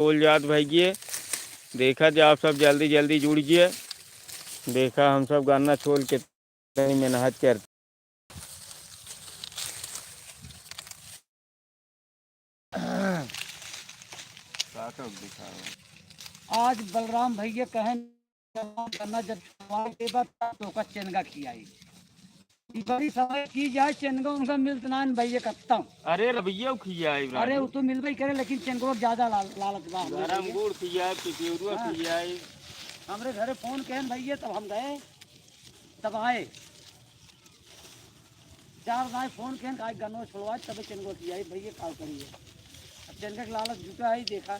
बोल जात भैया देखा जो आप सब जल्दी जल्दी जुड़िए। देखा हम सब गाना छोड़ के मेहनत करते। आज बलराम भैया कहें करना जब के बाद तो का चेनगा खियाई बड़ी समय की जाए चेनगा उनका मिलता ना भैया कत्ता। अरे रबिया खियाई अरे वो तो मिलबे करे लेकिन चेनगो ज्यादा लालच बा। गरम गुड़ खियाई पिपियुआ खियाई। हमरे घरे फोन कहन भैया तब हम गए तब आए 4 गाय फोन कहन आज गन्नो छोड़वा तब चेनगो खियाई भैया काल करिए। अब चेनगा के लालच जुटा है देखा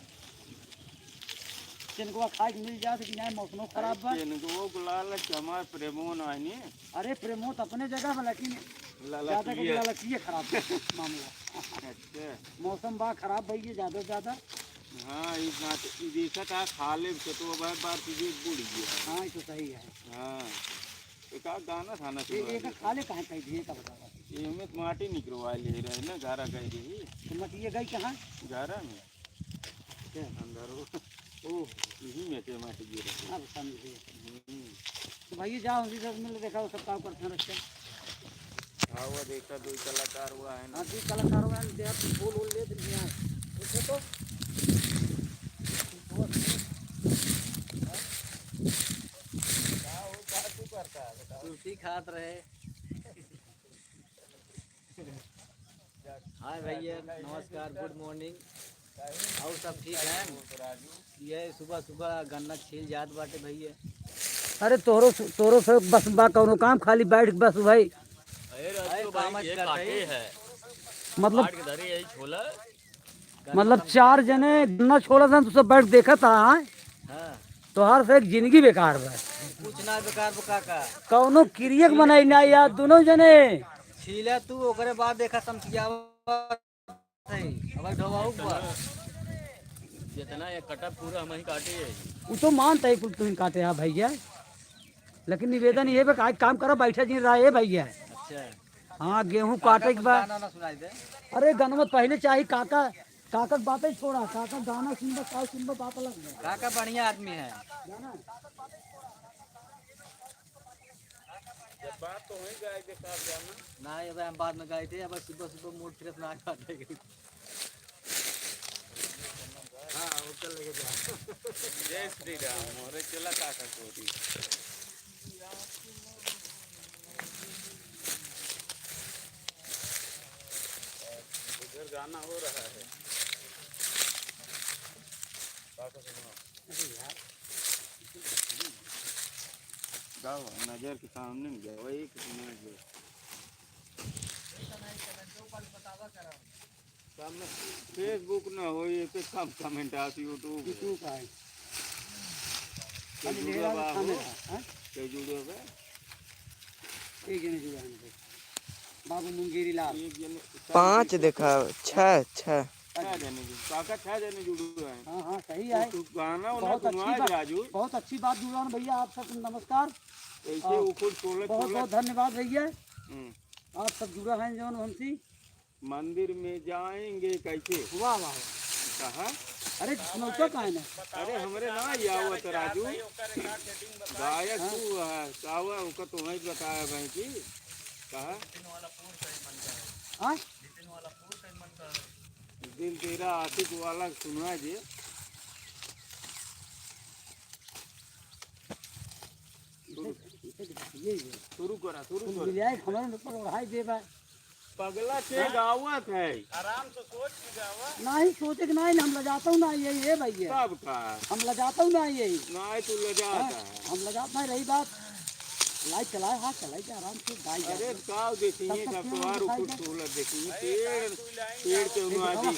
चेनगुआ खाए मिल जाए कि नहीं मौसम खराब बा। चेनगुआ को लालच हमार प्रेमो नहीं। अरे प्रेमो तो अपने जगह में लेकिन ज्यादा के लालचिए खराब मामला। अच्छा मौसम बा खराब भैया ज्यादा ज्यादा। हाँ इस बात देखा था खा ले तो बार चीजें बुढ़ गया। हाँ ये तो सही है। हाँ एक गाना था ना एक खा ले कहाँ कहीं दिए का बता ये में माटी निकलवा ले रहे ना गारा गई रही तो मटिए गई कहाँ गारा में अंदर ओह यही में के माटी गिर अब समझिए तो भैया जाओ उसी सब मिल देखा वो सब काम करते हैं रखे। हाँ वो देखा 2 कलाकार हुआ है ना 2 कलाकार हुआ है आप बोल ले दिया देखो तो रोटी खात रहे। हाय भैया नमस्कार गुड मॉर्निंग और सब ठीक है। ये सुबह सुबह गन्ना छील जात बाटे भैया। अरे तोरो से बस बा कौनो काम खाली बैठ बस भाई। मतलब 4 जने गन्ना छोड़ा था तो सब बैठ देखा था। तो हर से एक जिंदगी बेकार बा कुछ ना बेकार का कौनो क्रियक बनाई ना या दोनों जने छीला तू ओकरे बाद देखा समझियावा अब ढवाऊ बा जितना ये कटा पूरा हम ही काटे है वो तो मानता है कुल तुम काटे है भैया लेकिन निवेदन ये बे आज काम करो बैठा जी रहा है भैया। अच्छा हाँ गेहूं काटे के बाद अरे गनमत पहले चाहिए काका काका बातें छोड़ा काका गाना सुनबा का सुनबा बात अलग है। काका बढ़िया आदमी है बात तो वही गाय के साथ जाना ना ये हम बाद में गए थे अब सुबह सुबह मूड फ्रेश ना काटे हाँ वो चल लेके जा जय श्री राम और चला काका कोरी उधर गाना हो रहा है काका सुनो अरे यार गाओ नजर के सामने में जाओ वही सुनने दो सामने फेसबुक ना हो ये पे कम कमेंट आती यूट्यूब का है के जुड़े बा हो के जुड़े बा एक जने जुड़ा है बाबू मुंगेरी लाल 5 देखा 6 जने काका 6 जने जुड़े हैं। हाँ हाँ सही है गाना राजू बहुत अच्छी बात जुड़ा भैया आप सब नमस्कार ऐसे उखुड़ टोले बहुत बहुत धन्यवाद भैया आप सब जुड़ा हैं जो हमसे मंदिर में जाएंगे कैसे वाह वाह कहा अरे सुनौता का है ना अरे हमरे ना यावत राजू गायक तू है कावा उका तो वही बताया भाई की कहा हाँ दिल तेरा आशिक वाला सुनवा जी शुरू करा हमारे पढ़ाई दे पगला के गावत है आराम से सोच के गावा नहीं सोचे कि नहीं हम लजाता हूँ ना यही है भैया सब का हम लजाता हूँ ना यही नहीं तू लजाता है हम लजाता नहीं रही बात लाइट चलाए हाँ चलाई के आराम से गाय अरे गाँव देखिए त्योहार ऊपर देखिए पेड़ पे उन्होंने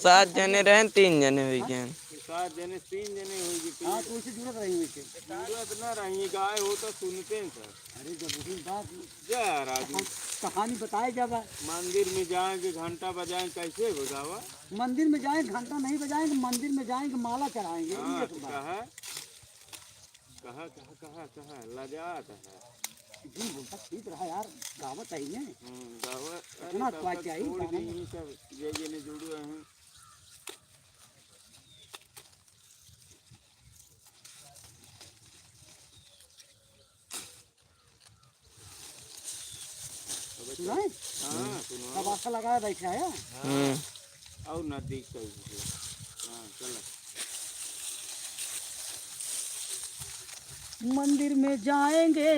7 जने रहे 3 जने हुई गए 7 जने 3 जने होगी हाँ तो उसे जरूरत रही हुई जरूरत ना रही गाय हो तो सुनते हैं सर अरे जब उसी बात जा राजू कहानी बताए जब मंदिर में जाएंगे घंटा बजाएं कैसे बजावा मंदिर में जाएंगे घंटा नहीं बजाएंगे मंदिर में जाएंगे माला चढ़ाएंगे कहा कहा कहा कहा कहा लजात है जी बोलता ठीक रहा यार गावत है ने गावत इतना क्या चाहिए सब ये ने जुड़े हैं नहीं हाँ सुनो सब आशा लगाए बैठा है। और नजदीक से हाँ चलो। मंदिर में जाएंगे,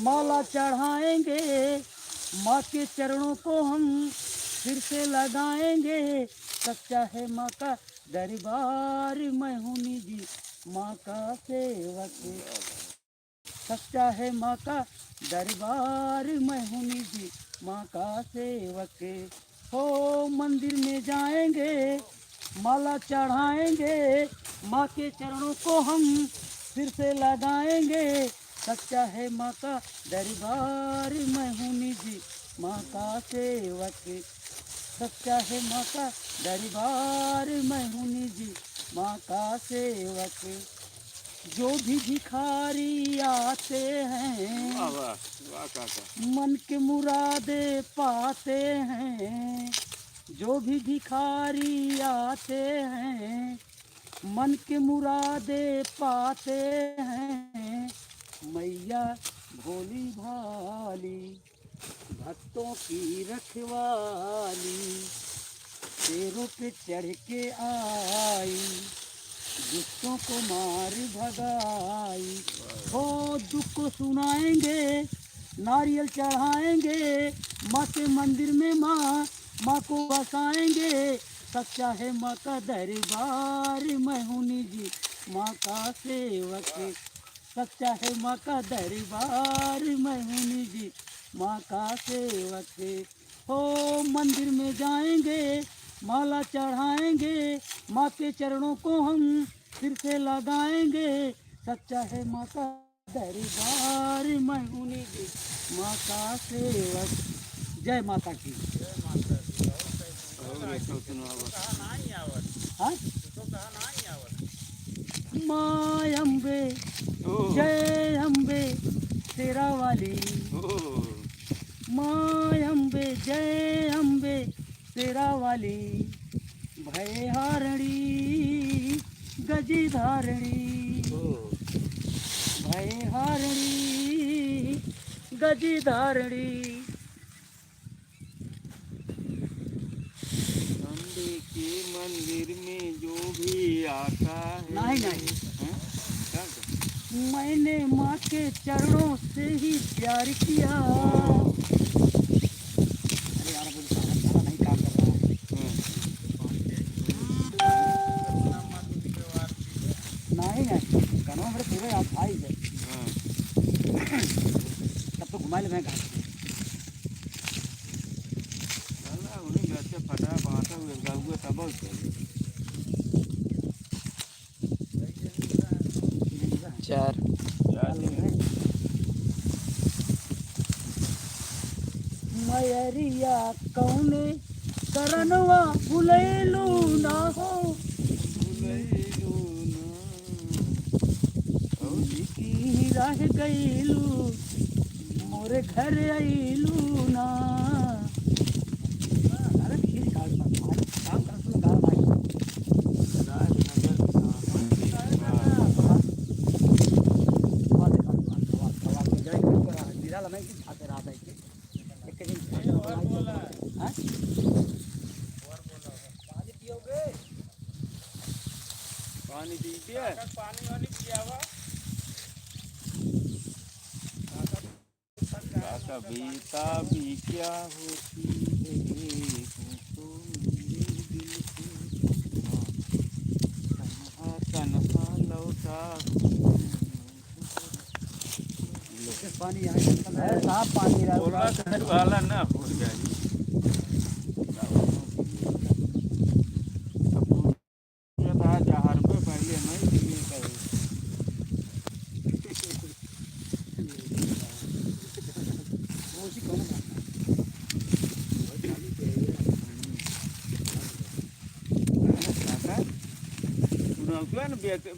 माला चढ़ाएंगे, माँ के चरणों को हम फिर से लगाएंगे। सच्चा है माँ का दरबार, मैं हूँ निजी माँ का सेवक। सच्चा है माँ का दरबार, मैं हूँ निजी माँ का सेवक। हो मंदिर में जाएंगे, माला चढ़ाएंगे, माँ के चरणों को हम फिर से लगाएंगे। सच्चा है माँ का दरबार, मैं हूँ निजी माँ का सेवक। सच्चा है माँ का दरबार, मैं हूँ निजी माँ का सेवक। जो भी भिखारी आते हैं, वाह वाह वाह काका। मन के मुरादे पाते हैं। जो भी भिखारी आते हैं, मन के मुरादे पाते हैं। मैया भोली भाली, भक्तों की रखवाली, पैरों पे चढ़ के आई, दुष्टों को मार भगाई। हो दुख को सुनाएंगे, नारियल चढ़ाएंगे, माँ के मंदिर में माँ को बसाएंगे। सच्चा है माँ का दरबार, मैं हूँ निजी माँ का सेवक। सच्चा है माँ का दरबार, मैं हूँ निजी माँ का सेवक। हो मंदिर में जाएंगे, माला चढ़ाएंगे, माँ के चरणों को हम फिर से लगाएंगे। सच्चा है माँ का दरबार, मैं हूँ निजी माँ का सेवक। जय माता की। और एक तो सुनो हाँ? माँ अम्बे ओह जय अम्बे तेरा वाली। ओह माँ अम्बे जय अम्बे तेरा वाली। भय हारणी गजी धारणी, ओह भय हारणी गजी धारणी। अम्बे के मंदिर में जो भी आता है। नहीं नहीं, हैं? क्या क्या? मैंने माँ के चरणों से ही प्यार किया। अरे यार बोल सारा नहीं काम कर रहा है। नहीं नहीं, गाना मेरे पूरे आप भाई है। हाँ तब तो घुमा ले मैं घाट पे। चला उन्हीं घर से फटा बांटा हुए गाँव तब चाहिए। 4 मयरिया कौने करनवा भुलैलू ना हो। की रह गईलू मोरे घर आईलू ना। अरे खीर काट काम कर सुन गाल भाई। पानी पीजिए। पानी वानी पिया हुआ कविता भी क्या होती है तो मेरे दिल को तन्हा लौटा। पानी साफ पानी वाला ना हो जाए। हजार रुपये पहले नहीं दिए कहे।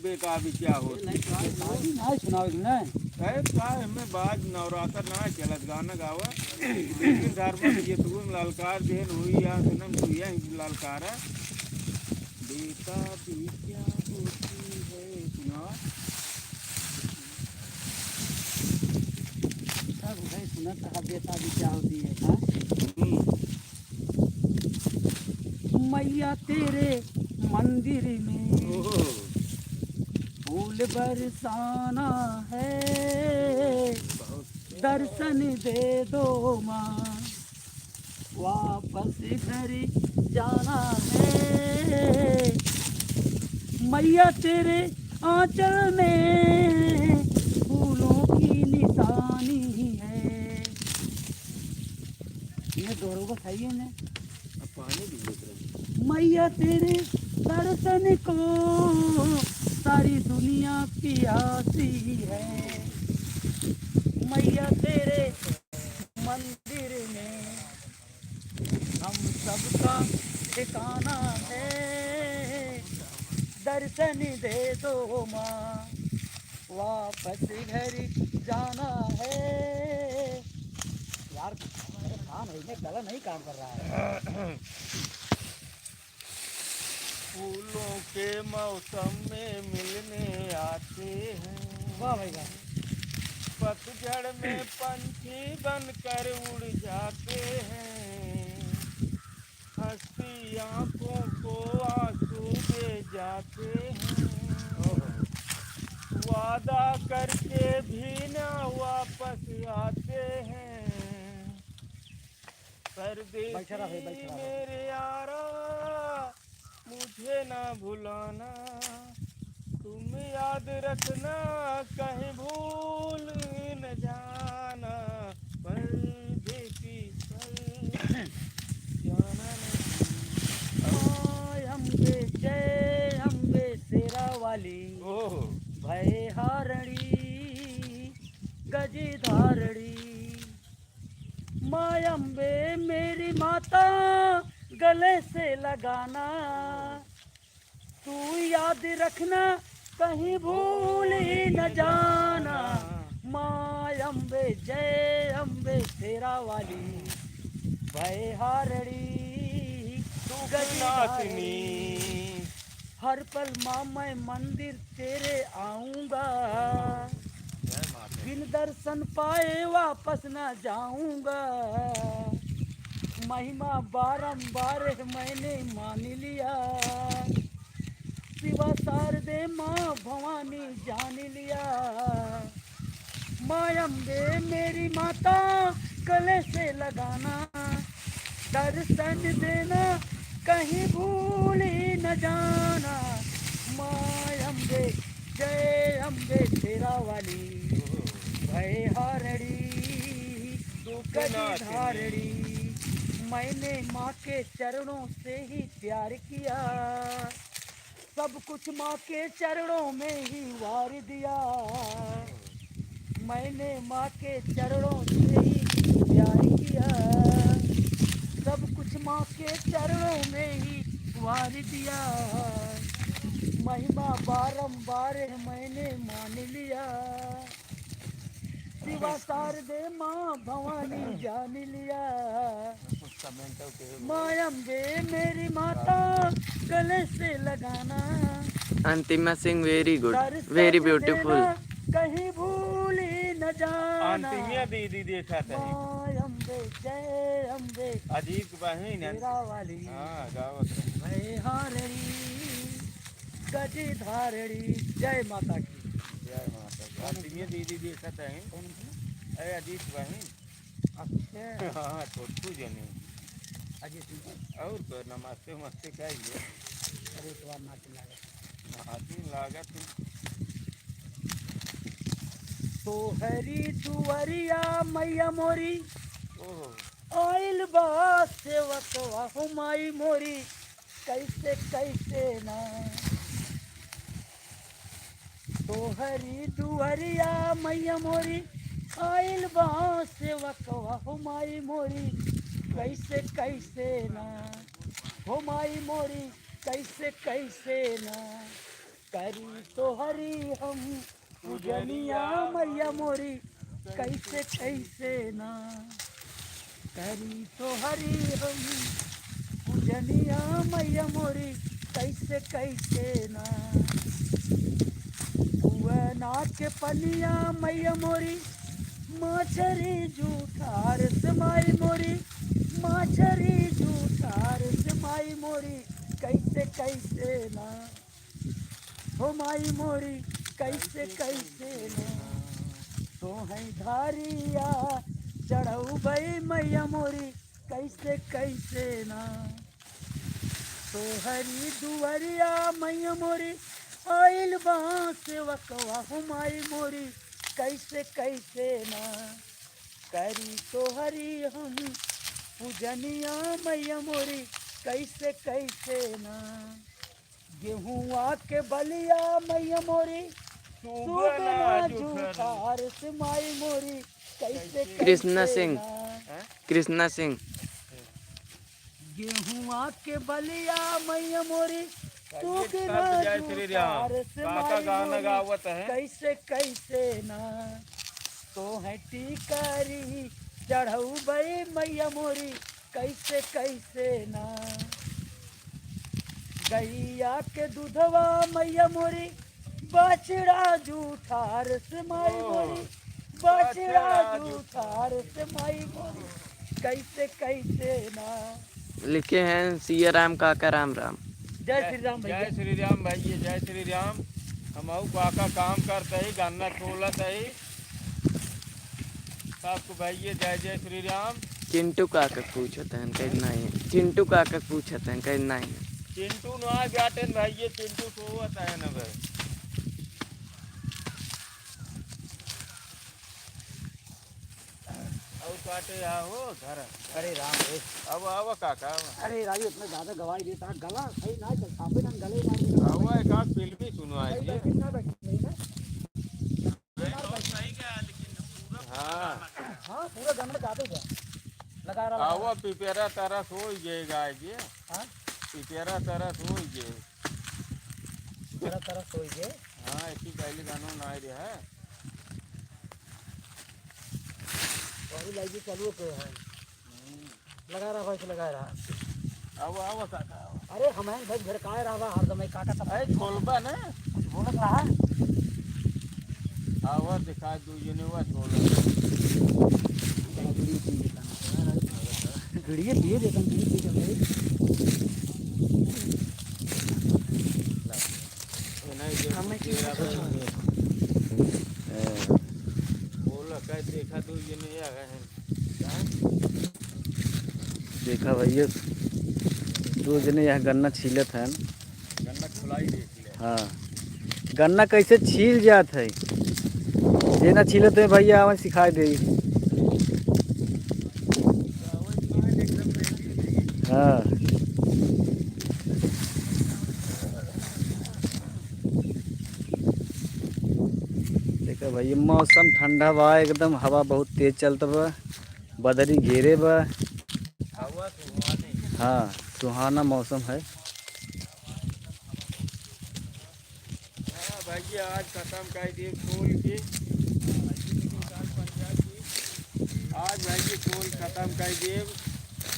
बेकार भी क्या हो हमें बाद नवरात्र ना चलत गाना गावा लेकिन धर्म ये तुम ललकार देन हुई या सनम हुई ललकार बेटा भी क्या होती है सुना। सब है न कहा बेटा भी क्या होती है हाँ? मैया तेरे मंदिर में फूल बरसाना है, दर्शन दे दो माँ, वापस घर जाना है। मैया तेरे आंचल में फूलों की निशानी है। ये दोनों को सही है ना? अब पानी भी देख रहे हैं। मैया तेरे दर्शन को सारी दुनिया प्यासी है। मैया तेरे मंदिर में हम सबका ठिकाना है, दर्शन दे दो माँ, वापस घर जाना है। यार काम है, गला नहीं काम कर रहा है। फूलों के मौसम में मिलने आते हैं, वाह भाई वाह। पतझड़ में पंछी बनकर उड़ जाते हैं, हंसती आंखों को आंसू दे जाते हैं, वादा करके भी ना वापस आते हैं। परदेसी मेरे यारा मुझे ना भुलाना, तुम याद रखना कहीं भूल न जाना, परदेसी जाना जय अम्बे जय अम्बे शेरा वाली, ओह भय हारणी गजधारणी। माँ अम्बे मेरी माता गले से लगाना, तू याद रखना कहीं भूल ही न जाना। माँ अम्बे जय अम्बे शेरा वाली, भय हारणी गजधारणी। हर पल माँ मैं मंदिर तेरे आऊंगा, बिन दर्शन पाए वापस न जाऊंगा। महिमा बारंबार मैंने मान लिया, शिवा शारदे माँ भवानी जान लिया। माँ अम्बे मेरी माता गले से लगाना, दर्शन देना कहीं भूल ही न जाना। माँ अम्बे जय अम्बे शेरा वाली, भय हारणी गजधारणी। मैंने माँ के चरणों से ही प्यार किया, सब कुछ माँ के चरणों में ही वार दिया। मैंने माँ के चरणों से ही प्यार किया, सब कुछ माँ के चरणों में ही वार दिया। महिमा बारंबार मैंने मान लिया, शिवा शारदे माँ भवानी जान लिया। माँ अम्बे मेरी माता गले से लगाना, अंतिमा सिंह वेरी गुड, दर्शन वेरी ब्यूटीफुल। देना कहीं भूल ही न जाना। अंतिमिया दीदी देखा था माँ अम्बे जय अम्बे अजीब बहन है। शेरा वाली, हाँ गावत रहे। भय हारणी गजधारणी। जय माता की। जय माता दी। अंतिमिया दीदी देखा था अरे अजीत बहन। अच्छा हाँ छोटू जने अजय सिंह और तो नमस्ते मस्ते कहिए। अरे तो आप नाच लगा हाथी लागत तो हरी दुवरिया मैया मोरी, ओह आइल बा सेवक हुमाई मोरी, कैसे कैसे ना। तो हरी दुवरिया मैया मोरी, आइल बा सेवक हुमाई मोरी, कैसे कैसे ना। हुमाई मोरी कैसे कैसे ना, करी तो हरी हम पूजनिया मैया मोरी, कैसे कैसे ना। करी तो हरी हम पूजनिया मैया मोरी, कैसे कैसे ना। नाच के पनिया मैया मोरी, माछरी जूठार से माई मोरी, माछरी जूठार से माई मोरी, कैसे कैसे ना हो माई मोरी, कैसे कैसे ना तो है धारिया चढ़ऊ बई मैया मोरी, कैसे कैसे ना तो हरी दुवरिया मैया मोरी, आइल वहाँ से वकवा हो माई मोरी, कैसे कैसे ना करी तो हरी हम पूजनिया मैया मोरी, कैसे कैसे ना गेहुआ के बलिया मैया मोरी, सुगना जूठार से माई मोरी, कैसे कृष्णा कैसे सिंह। ना कृष्णा सिंह। गेहुआ के बलिया मैया मोरी, सुगना जय श्री राम। जूठार से काका माई गाना मोरी, गावत है। कैसे कैसे ना तो है टीकरी चढ़ऊ बई मैया मोरी, कैसे कैसे ना गैया के दूधवा मैया मोरी, बछड़ा जूठार से माई मोरी, बछड़ा जूठार से माई मोरी, कैसे कैसे ना लिखे हैं सिया राम काका राम राम। जय श्री राम भैया। जय श्री राम भैया, जय श्री राम। हम काका काम करते ही गन्ना खोलत है सबको भैया, जय जय श्री राम। चिंटू काका पूछत हैं कहीं नहीं है, चिंटू काका पूछत हैं कहीं नहीं है। चिंटू ना जाते भैया, चिंटू सोवत है न भाई। और काटे हो घर। अरे राम रे, अब आवा काका अरे राजू इतना ज्यादा गवाही देता गला सही ना चल सापे ना गले मार आवा एक आध फिल्म सुनो आज ये। ना बैठी ना हाँ हाँ पूरा गन्ना काटे जा लगा रहा आवा पिपेरा तारा सो जाएगा आज ये। हाँ पिपेरा तारा सो जाए। तरह तरह सोई के हाँ इसी पहले गानों ना आ रहा है। और लाइट चालू के है लगा रहा भाई लगा रहा। आवा आवा काका अरे हमें भाई घर का रहा हर समय काका सब अरे खोलबा ना कुछ बोलत रहा आवा दिखा दू यूनिवा छोड़। वीडियो दिए देता हूँ वीडियो भाई हमें की बोला क्या देखा दू यूनिया है। देखा भैया दो जने यहाँ गन्ना छीलत है। गन्ना खुलाई देख ले। हाँ गन्ना कैसे छील जात है, जे ना छीलत है भैया हमें सिखा दे। हाँ देखा भैया मौसम ठंडा बा एकदम, हवा बहुत तेज चलता बा, बदरी घेरे बा। हवा सुहानी। हाँ सुहाना मौसम है। हाँ भैया आज खत्म कर दिए खोल के। आज भैया खोल खत्म कर दिए।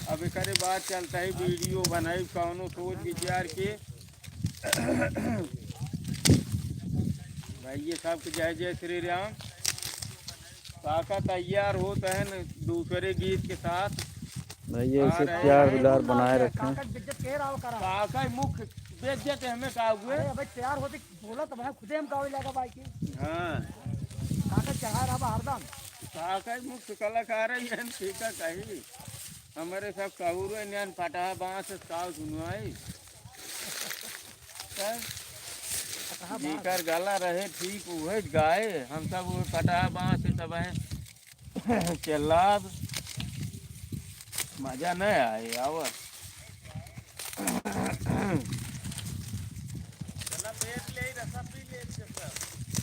अब एक बाद चलता है वीडियो बनाई कौनो सोच विचार के। भैया सबके जय जय श्री राम। काका तैयार होता है न दूसरे गीत के साथ। भैया इसे प्यार दुलार बनाए रखें। काका बेइज्जत के राव करा काका मुख बेइज्जत हमें का हुए। अरे भाई तैयार होते बोला तो मैं खुदे हम कावे लगा भाई की हाँ काका चढ़ा रहा हरदम काका मुख्य कलाकार है ठीक है कही हमारे सब कहूर न्यान फटा बांस काव सुनवाई जेकर गला रहे ठीक वही गाए। हम सब वो फटा बांस सब है चलाब मजा नहीं आए आवर।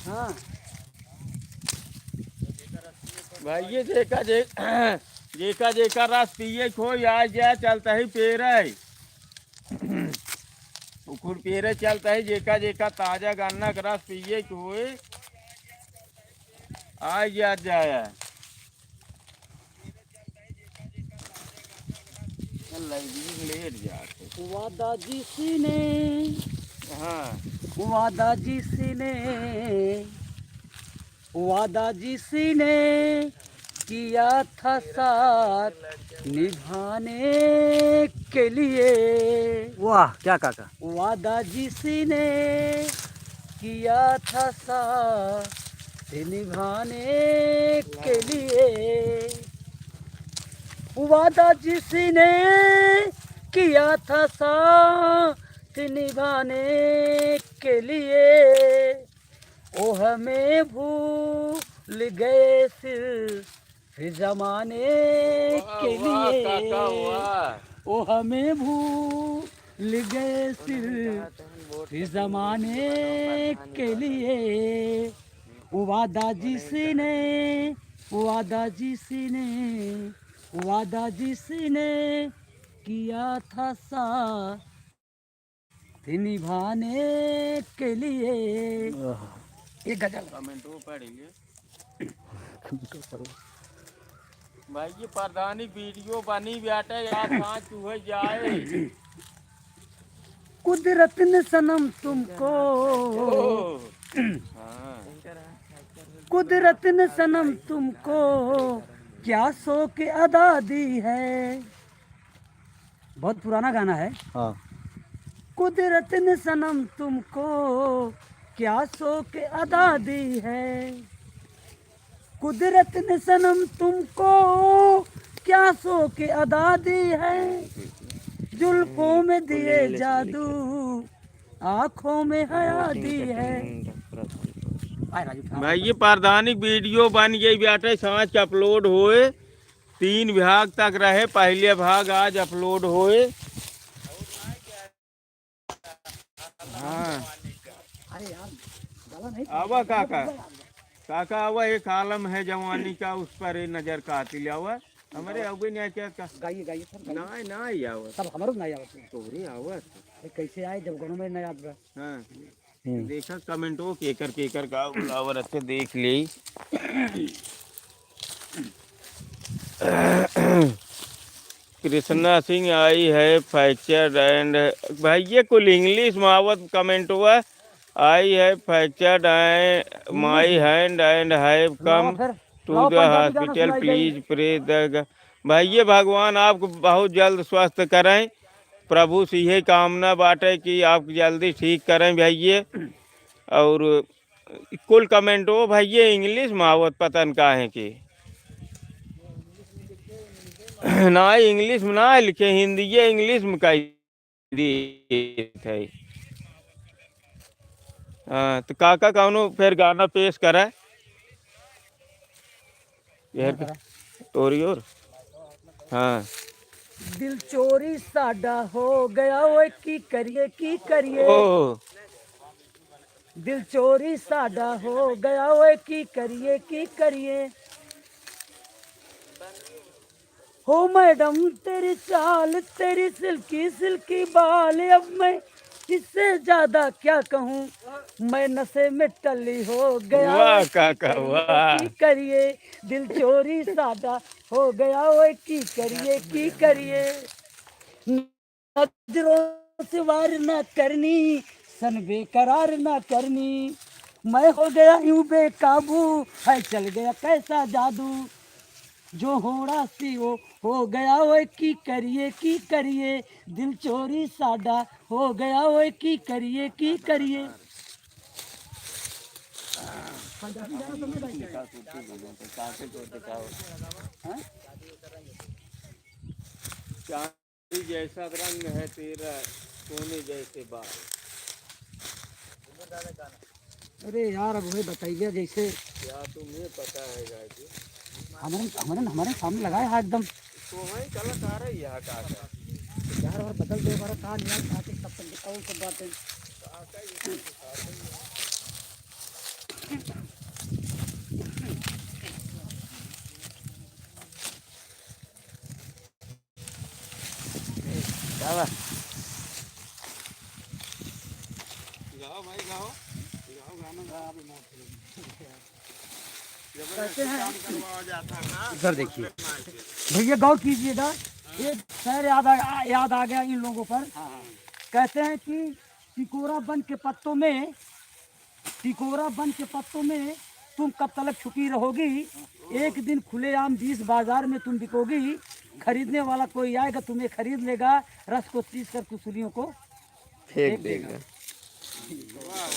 हाँ भाई जेका जेका रस पिए खोई आ जाए चलता ही पेरे उखुड़ पेरे चलता है। जेका जेका ताजा गन्ना का रस पिए खोए आ जाए। लेट जाते दादाजी सी ने हाँ दादाजी सी ने वादा जिसने किया था साथ निभाने के लिए। वाह क्या काका। वादा जिसने किया था साथ निभाने के लिए। वादा जिसने किया था साथ निभाने के लिए, ओ हमें भूल गए सिर्फ जमाने के लिए। ओ हमें भूल गए सिर्फ जमाने के लिए। वादा जिसने वादा जिसने वादा जिसने किया था साथ निभाने के लिए। एक गजल कमेंट वो पढ़िए भाई। ये प्रधानी वीडियो बनी बैठे यार कहाँ चूहे जाए। कुदरत ने सनम तुमको हाँ कुदरत ने सनम तुमको क्या सो के अदा दी है। बहुत पुराना गाना है। हाँ कुदरत ने सनम तुमको क्या सो के अदा दी है। कुदरत ने सनम तुमको क्या सो के अदा दी है। जुल्फों में दिए जादू आँखों में हया दी है। भाई ये प्रधानी वीडियो बन गई बैठे सांझ के अपलोड होए। 3 भाग तक रहे, पहले भाग आज अपलोड होए। हाँ आवा काका काका आवा एक आलम है जवानी का, उस पर ये नजर कातिल आवा हमारे अभी नहीं क्या का गाइए गाइए सर। ना ना ही आवा सब हमारो नहीं आवत। तोरी आवा कैसे आए जब गाँव में नहीं आता। हाँ देखा कमेंटो केकर का बुलावर अच्छे देख ली। कृष्णा सिंह आई है फ्रैक्चर एंड भाई ये कुल इंग्लिश मावत कमेंट हुआ आई है fracture and my hand and have come to the hospital please pray the. भाई ये भगवान आपको बहुत जल्द स्वस्थ करें। प्रभु से यही कामना बाटे कि आप जल्दी ठीक करें भैया। और कुल कमेंट हो भैया इंग्लिश में आवत पतन का है कि ना इंग्लिश में ना लिखे हिंदी ये इंग्लिश में कही दी थे। हाँ तो काका कौनो फिर गाना पेश करा यार तोरी और। हाँ दिल चोरी साडा हो गया ओए की करिए ओ दिल चोरी साडा हो गया ओए की करिए। हो मैडम तेरी चाल तेरी सिल्की सिल्की बाल, अब मैं इससे ज्यादा क्या कहूँ, मैं नशे में टल्ली हो गया। वाह काका वाह। की करिए दिल चोरी सादा हो गया ओए की करिए। नजरों से वार न करनी सन बेकरार न करनी, मैं हो गया यूं बेकाबू है चल गया कैसा जादू, जो होड़ा सी वो हो गया ओए की करिए। दिल चोरी सादा हो गया ओए की करिए। चांदी जैसा रंग है तेरा सोने जैसे बाल। अरे यार अब वही बताइए जैसे क्या तुम्हें पता है गाजी हमारे सामने लगाए है एकदम। तो वही कलाकार है यहाँ काका। यार और बदल दो हमारा कहा नहीं आके सब बताओ सब बातें। गाओ भाई गाओ गाना गा अभी कहते हैं जाता ना। इधर देखिए भैया गौर कीजिएगा, एक शहर याद आ गया इन लोगों पर। कहते हैं कि टिकोरा बन के पत्तों में तुम कब तक छुपी रहोगी? एक दिन खुलेआम 20 बाजार में तुम बिकोगी। खरीदने वाला कोई आएगा, तुम्हें खरीद लेगा, रस को चीज कर कुसुलियों को फेंक देगा।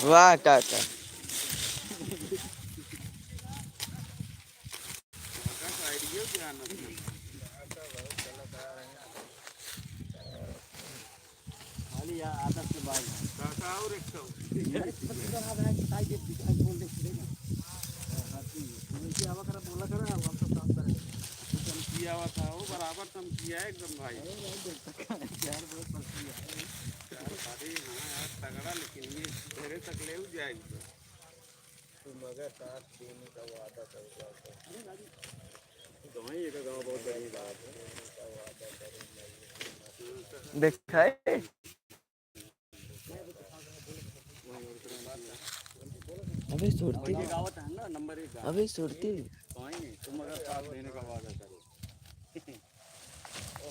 वाह काका। काका और एक सौ किया हुआ था वो बराबर तम किया है एकदम भाई। यार तगड़ा, लेकिन ये तेरे तक ले जाएगी तो मगर साथ देने का वादा करेगा तो वही एक गाँव बहुत बड़ी बात है। देखा है अभी सुरती, अभी सुरती तुम अगर साथ देने का वादा करो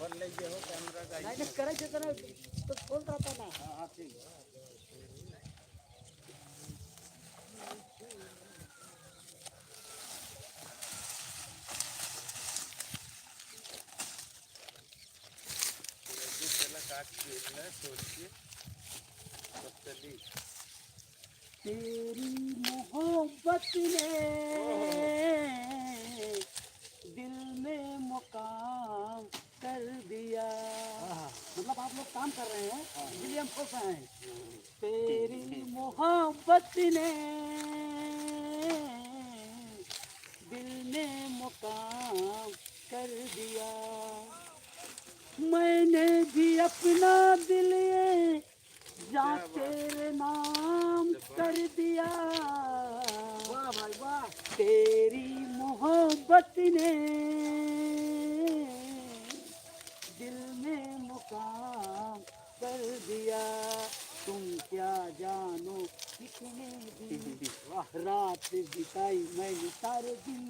और ले गए हो कैमरा तेरी मोहब्बत ने दिल में मुकाम कर दिया। मतलब आप लोग काम कर रहे हैं इसलिए हम खुश हैं। तेरी मोहब्बत ने दिल में मुकाम कर दिया। मैंने भी अपना दिल ये जा तेरे नाम कर दिया। वाह भाई वाह। तेरी मोहब्बत ने दिल में मुकाम कर दिया। तुम क्या जानो कितने दिन रात बिताई मैंने सारे दिन।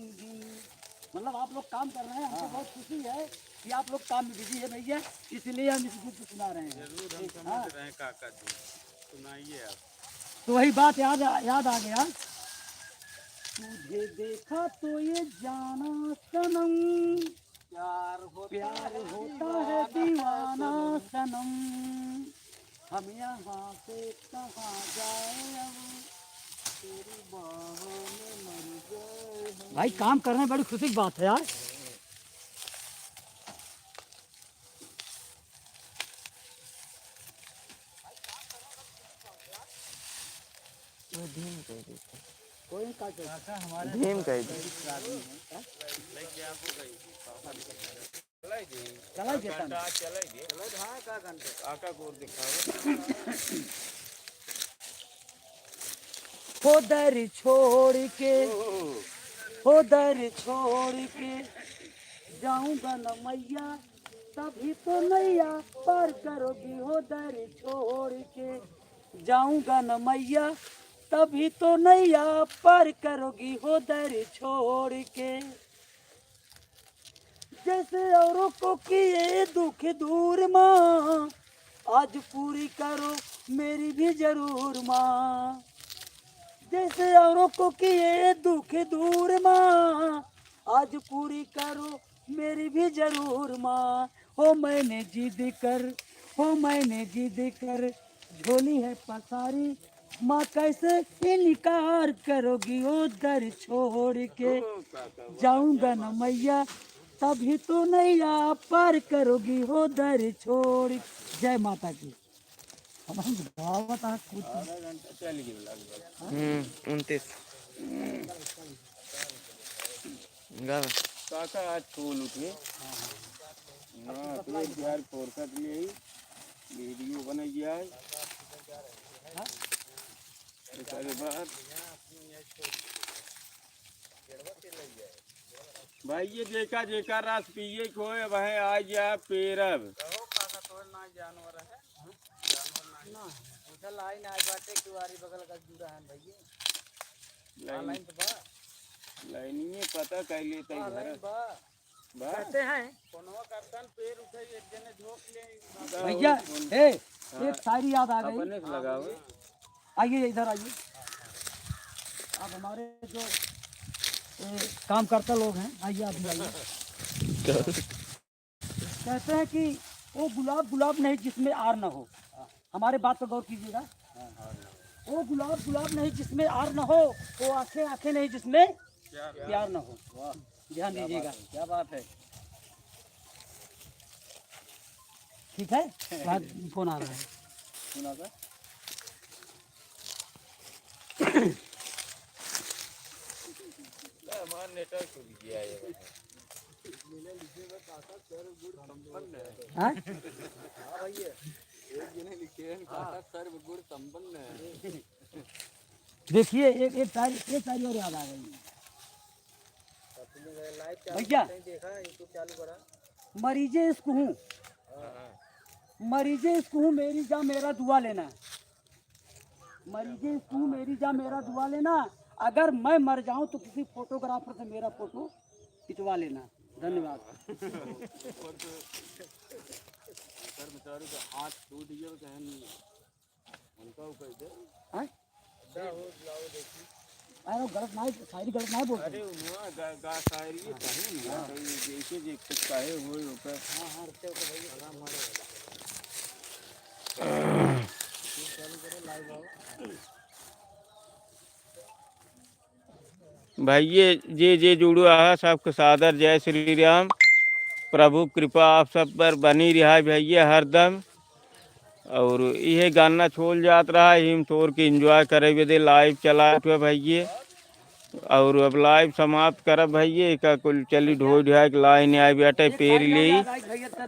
मतलब आप लोग काम कर रहे हैं, हमको बहुत खुशी है कि आप लोग काम में बिजी है भैया, इसलिए हम इस गीत को सुना रहे हैं। जरूर हम समझ रहे हैं काका जी, सुनाइए आप। तो वही बात याद आ गया। तुझे देखा तो ये जाना सनम, प्यार होता है दीवाना सनम। हम यहाँ से कहाँ जाए अब, तेरी बाहों में मर जाए। भाई काम करने में बड़ी खुशी की बात है यार। धीम कह देता, कोई हमारे धीम कह दे। दर छोड़ के, हो दर छोड़ के जाऊंगा न मैया, तभी तो नैया पार करोगी। हो दर छोड़ के जाऊंगा न मैया, तभी तो नैया पार करोगी। हो दर छोड़ के जैसे औरों को किए दुख दूर माँ, आज पूरी करो मेरी भी जरूर माँ। जैसे औरों को किए दुख दूर माँ, आज पूरी करो मेरी भी जरूर माँ। हो मैंने जिद कर, हो मैंने जिद कर झोली है पसारी, माँ कैसे इनकार करोगी। ओ दर छोड़ के जाऊंगा न मैया, तभी तो नैया पार करोगी। हो दर छोड़। जय माता की। हमारी दावत आज खुद 29 गावा काका आज फूल उठे हाँ तो एक बिहार फोरकत ले वीडियो बनाई है सारे बार भाई ये देखा जेका रस पिए खोए वह आ गया पेरब जानवर है ना उधर लाइन आज बाटे कुवारी बगल का जुड़ा है भैया लाइन तो बा लाइन में पता कर लेते हैं घर बा कहते हैं कोनवा करतन पेड़ उठे एक जने झोंक ले भैया। ए एक शायरी याद आ गई, अपने से लगाओ। आइए इधर आइए। आप हमारे जो काम करता लोग हैं, आइए आप भी आइए। कहते हैं कि वो गुलाब गुलाब नहीं जिसमें आर न हो, हमारे बात पर गौर कीजिएगा। वो गुलाब गुलाब नहीं जिसमें आर न हो, वो आंखें आंखें नहीं जिसमें प्यार न हो। ध्यान दीजिएगा। क्या बात है। ठीक है, बाद फोन आ रहा है। सुना था। हाँ? देखिए एक तारी और याद आ गई भैया। मरीजे इश्क हूँ, मरीजे इश्क हूँ, मेरी जा मेरा दुआ लेना। मरीजे इश्क हूँ, मेरी जा मेरा दुआ लेना। अगर मैं मर जाऊं तो किसी फोटोग्राफर से मेरा फोटो खिंचवा लेना। धन्यवाद। हाथ टूट गया हाँ? अरे गलत नहीं, शायरी गलत नहीं बोलते। अरे शायरी कहे ना जैसे देख काहे होए ऊपर। हाँ हाँ रखते हो तो भाई आराम मारो। भाई ये जे जुड़ो आहा सबके सादर जय श्री राम। प्रभु कृपा आप सब पर बनी रहा भैया हरदम। और यह गाना छोड़ जात रहा हिम तोड़ के एंजॉय करे दे लाइव चला भैया। और अब लाइव समाप्त करब भैया का कुल चली ढो ढा लाइन आए बेटे पेर ले।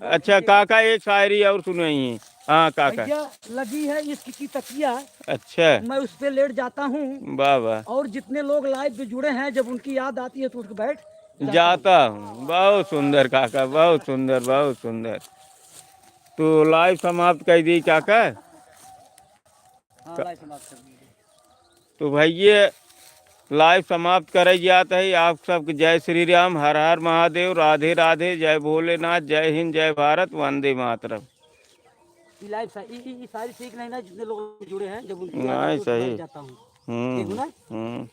अच्छा काका एक शायरी और सुनाइए। हाँ काका। भैया लगी है इश्क की तकिया, अच्छा मैं उस पे लेट जाता हूँ। वाह वाह। और जितने लोग लाइव पे जुड़े हैं जब उनकी याद आती है तो उठ के बैठ जाता हूँ। बहुत सुंदर काका, बहुत सुंदर, बहुत सुंदर। तो लाइव समाप्त कर दी काका। हाँ, लाइव समाप्त कर दीजिए। तो भैया लाइव समाप्त करे जाता है। आप सबके जय श्री राम, हर हर महादेव, राधे राधे, जय भोलेनाथ, जय हिंद, जय भारत, वंदे मातरम। लाइव सारी ठीक नहीं ना, जितने लोग जुड़े हैं जब उनकी याद नहीं आती है तो सही। बैठ जाता हूँ। ठीक है ना?